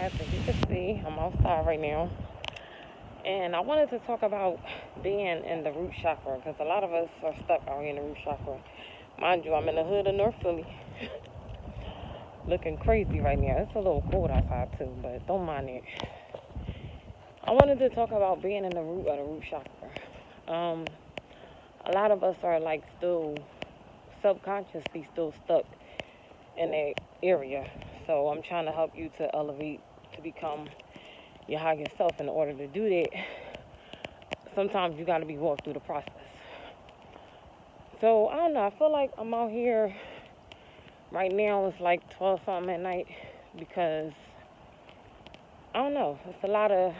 guys, as you can see, I'm outside right now, and I wanted to talk about being in the root chakra because a lot of us are stuck out here in the root chakra. Mind you, I'm in the hood of North Philly, looking crazy right now. It's a little cold outside too, but don't mind it. I wanted to talk about being in the root of the root chakra. A lot of us are like still subconsciously still stuck in that area. So I'm trying to help you to elevate to become your higher self. In order to do that, sometimes you got to be walked through the process. So I don't know. I feel like I'm out here right now. It's like 12 something at night because I don't know. It's a lot of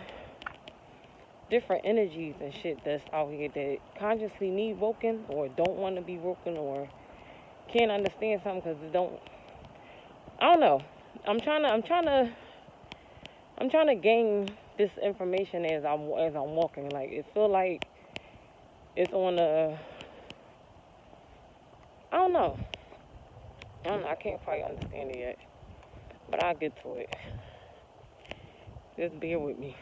different energies and shit that's out here that consciously need woken or don't want to be woken or can't understand something because it don't. I don't know. I'm trying to gain this information as I'm walking. Like it feel like it's on a. I don't know. I can't quite understand it yet, but I'll get to it. Just bear with me.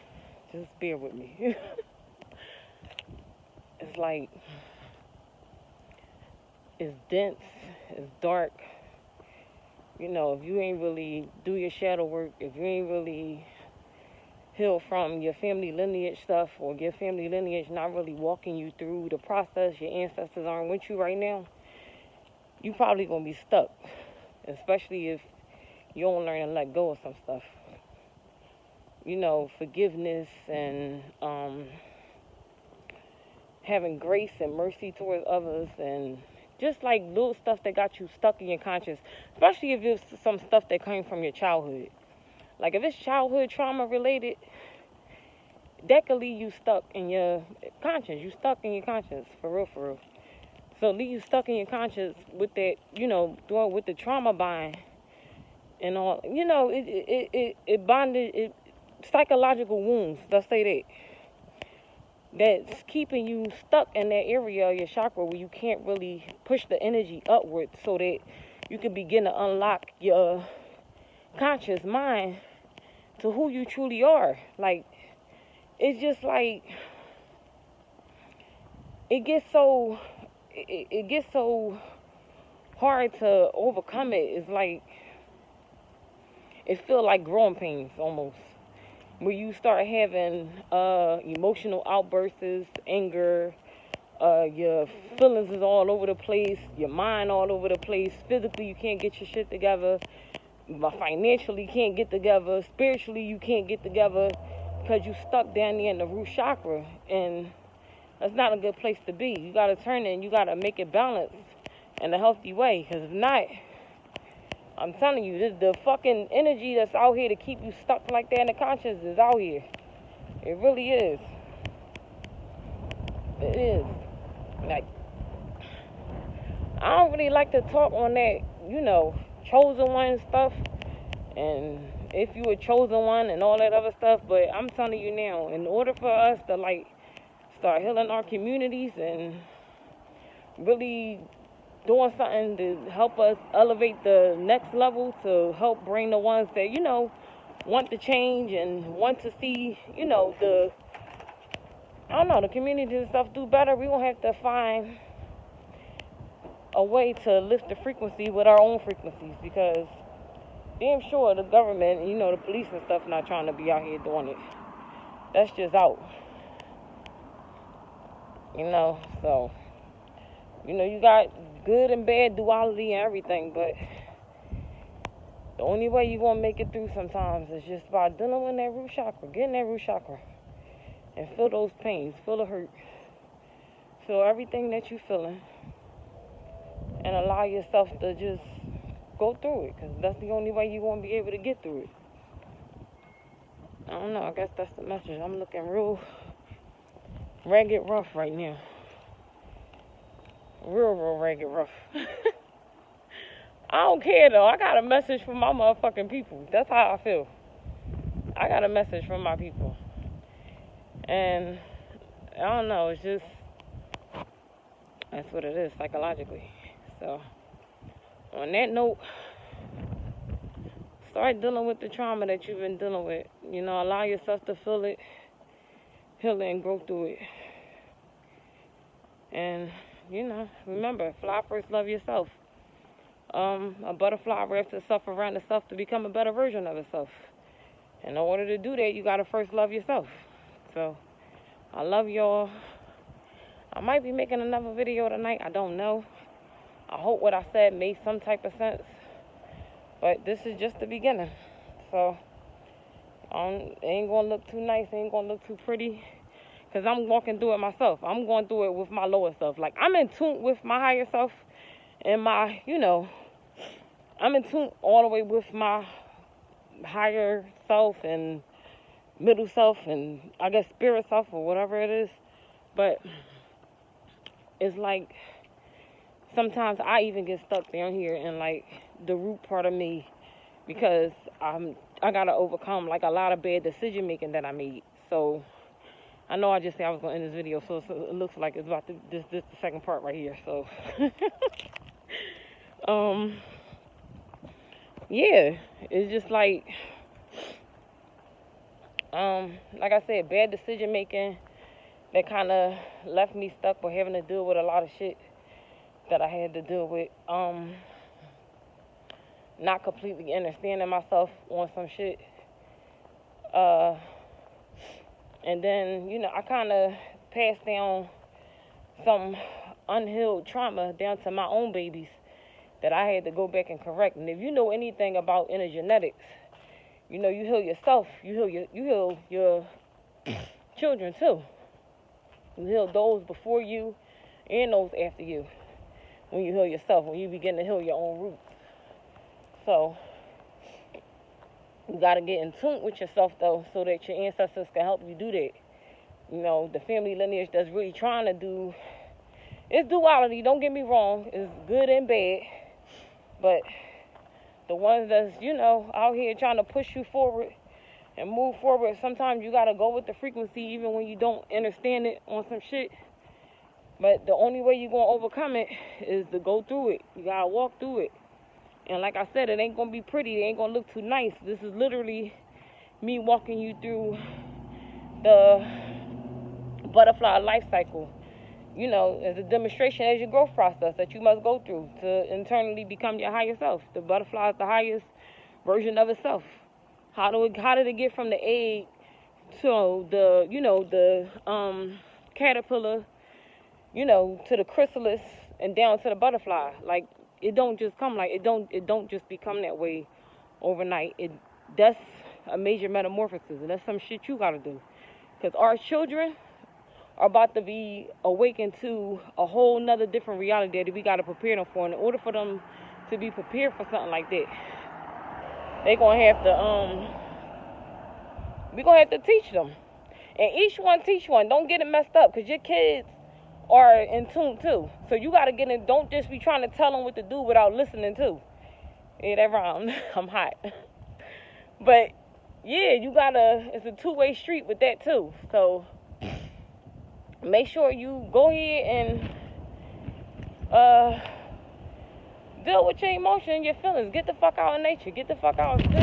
Just bear with me. It's like it's dense. It's dark. You know, if you ain't really do your shadow work, if you ain't really heal from your family lineage stuff, or your family lineage not really walking you through the process, your ancestors aren't with you right now, you probably gonna be stuck. Especially if you don't learn to let go of some stuff. You know, forgiveness and having grace and mercy towards others, and just like little stuff that got you stuck in your conscience, especially if it's some stuff that came from your childhood. Like if it's childhood trauma related, that could leave you stuck in your conscience. You stuck in your conscience, for real, for real. So leave you stuck in your conscience with that, you know, with the trauma bind and all. You know, it bonded, it psychological wounds, let's say that. That's keeping you stuck in that area of your chakra where you can't really push the energy upwards so that you can begin to unlock your conscious mind to who you truly are. Like, it's just like, it gets so hard to overcome it. It's like, it feels like growing pains almost. Where you start having emotional outbursts, anger, your feelings is all over the place, your mind all over the place. Physically, you can't get your shit together. Financially, you can't get together. Spiritually, you can't get together because you stuck down there in the root chakra, and that's not a good place to be. You got to turn it and you got to make it balanced in a healthy way, because if not, I'm telling you, the fucking energy that's out here to keep you stuck like that in the conscience is out here. It really is. It is. Like, I don't really like to talk on that, you know, chosen one stuff, and if you were chosen one and all that other stuff, but I'm telling you now, in order for us to, like, start healing our communities and really doing something to help us elevate the next level, to help bring the ones that, you know, want to change and want to see, you know, the community and stuff do better, we gonna have to find a way to lift the frequency with our own frequencies, because damn sure the government, you know, the police and stuff not trying to be out here doing it. That's just out. You know, so, you know, you got good and bad duality and everything, but the only way you're going to make it through sometimes is just by dealing with that root chakra, getting that root chakra, and feel those pains, feel the hurt, feel everything that you're feeling, and allow yourself to just go through it, because that's the only way you're going to be able to get through it. I don't know, I guess that's the message. I'm looking real ragged rough right now. Real ragged rough. I don't care though. I got a message from my motherfucking people. That's how I feel. I got a message from my people. And I don't know, it's just, that's what it is psychologically. So on that note, start dealing with the trauma that you've been dealing with. You know, allow yourself to feel it, heal it, and grow through it. And, you know, remember, fly first, love yourself. A butterfly wraps itself around itself to become a better version of itself. And in order to do that, you got to first love yourself. So, I love y'all. I might be making another video tonight. I don't know. I hope what I said made some type of sense. But this is just the beginning. So, it ain't going to look too nice. It ain't going to look too pretty. Because I'm walking through it myself. I'm going through it with my lower self. Like, I'm in tune with my higher self. And my, you know, I'm in tune all the way with my higher self and middle self and I guess spirit self or whatever it is. But it's like sometimes I even get stuck down here in like the root part of me because I gotta overcome like a lot of bad decision making that I made. So I know I just said I was gonna end this video, so it looks like it's about to, this the second part right here. So yeah, it's just like I said, bad decision making that kind of left me stuck with having to deal with a lot of shit that I had to deal with. Not completely understanding myself on some shit. And then, you know, I kind of passed down some unhealed trauma down to my own babies that I had to go back and correct. And if you know anything about energenetics, you know, you heal yourself, you heal your children too. You heal those before you and those after you. When you heal yourself, when you begin to heal your own roots. So, you got to get in tune with yourself, though, so that your ancestors can help you do that. You know, the family lineage that's really trying to do, it's duality, don't get me wrong, it's good and bad. But the ones that's, you know, out here trying to push you forward and move forward, sometimes you got to go with the frequency even when you don't understand it on some shit. But the only way you're going to overcome it is to go through it. You got to walk through it. And like I said, it ain't going to be pretty. It ain't going to look too nice. This is literally me walking you through the butterfly life cycle. You know, as a demonstration as your growth process that you must go through to internally become your higher self. The butterfly is the highest version of itself. How did it get from the egg to the, you know, the caterpillar, you know, to the chrysalis and down to the butterfly? Like, it don't just come like, it don't just become that way overnight. That's a major metamorphosis, and that's some shit you gotta do. Because our children are about to be awakened to a whole nother different reality that we gotta prepare them for. And in order for them to be prepared for something like that, they gonna have to, we gonna have to teach them. And each one teach one. Don't get it messed up, because your kids are in tune too. So you gotta get in. Don't just be trying to tell them what to do without listening too. Yeah, that rhymed. I'm hot. But yeah, you gotta. It's a two-way street with that too. So make sure you go ahead and deal with your emotion and your feelings. Get the fuck out of nature. Get the fuck out and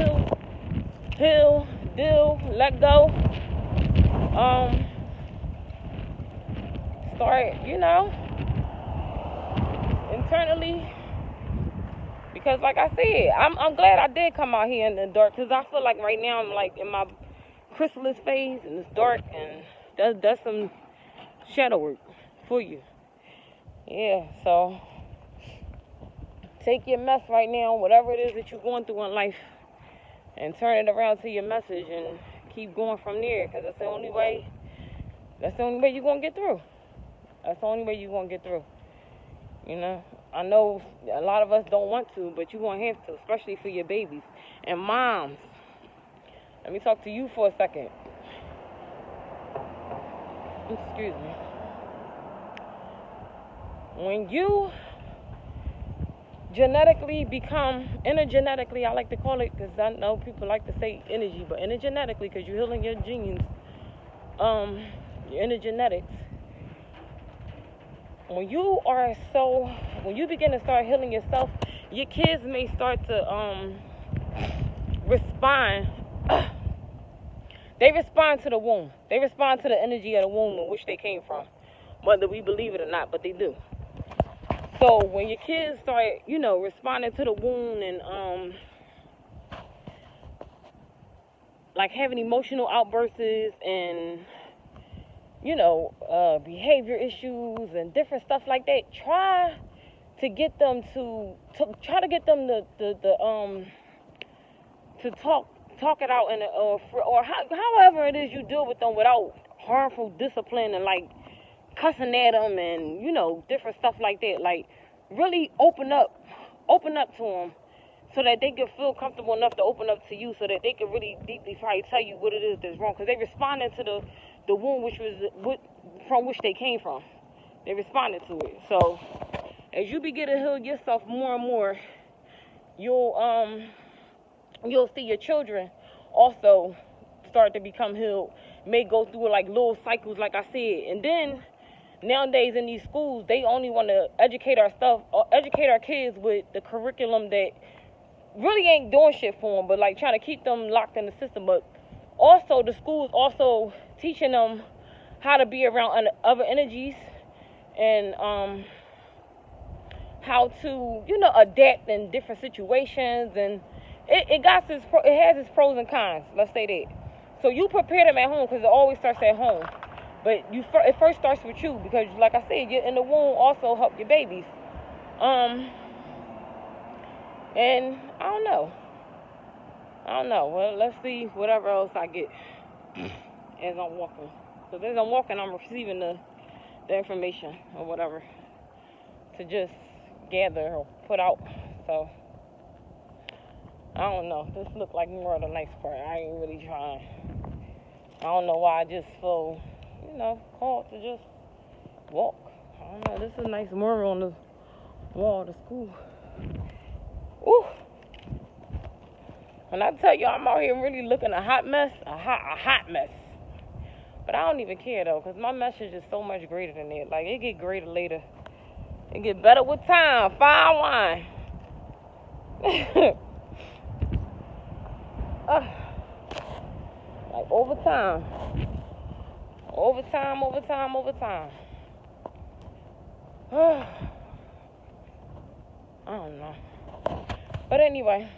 heal, deal, let go. Start, you know, internally, because like I said, I'm glad I did come out here in the dark, because I feel like right now I'm like in my chrysalis phase and it's dark, and that's some shadow work for you. Yeah, so take your mess right now, whatever it is that you're going through in life, and turn it around to your message and keep going from there, because that's the only way you're going to get through. That's the only way you're going to get through. You know, I know a lot of us don't want to, but you're going to have to, especially for your babies. And moms, let me talk to you for a second. Excuse me. When you genetically become, energetically, I like to call it, because I know people like to say energy, but energetically, because you're healing your genes, your energenetics. When you begin to start healing yourself, your kids may start to respond. They respond to the womb. They respond to the energy of the womb in which they came from, whether we believe it or not, but they do. So when your kids start, responding to the womb and like having emotional outbursts and behavior issues and different stuff like that, try to get them to talk it out or however it is you deal with them without harmful discipline and like cussing at them and different stuff like that. Like really open up to them so that they can feel comfortable enough to open up to you, so that they can really deeply probably tell you what it is that's wrong, because they responded to the womb from which they came from. They responded to it. So as you begin to heal yourself more and more, you'll see your children also start to become healed. May go through like little cycles, like I said. And then nowadays in these schools, they only want to educate our kids with the curriculum that really ain't doing shit for them, but like trying to keep them locked in the system. But also the schools also teaching them how to be around other energies and how to adapt in different situations. And it has its pros and cons, let's say that. So you prepare them at home, because it always starts at home, but it first starts with you, because like I said, you're in the womb also help your babies. And I don't know. Well, let's see whatever else I get as I'm walking. Because as I'm walking, I'm receiving the information or whatever to just gather or put out. So I don't know. This looked like more of the nice part. I ain't really trying. I don't know why I just feel, called to just walk. I don't know. This is a nice mural on the wall of the school. Ooh. When I tell you I'm out here really looking a hot mess, a hot mess. But I don't even care though, because my message is so much greater than that. Like, it get greater later. It get better with time. Fine wine. Like over time. Over time. I don't know. But anyway,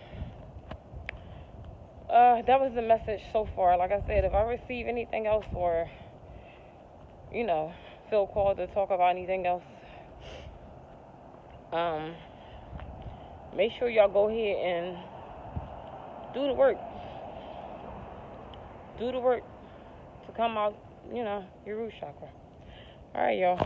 that was the message so far. Like I said, if I receive anything else or, feel called to talk about anything else, make sure y'all go ahead and do the work. Do the work to come out, your root chakra. All right, y'all.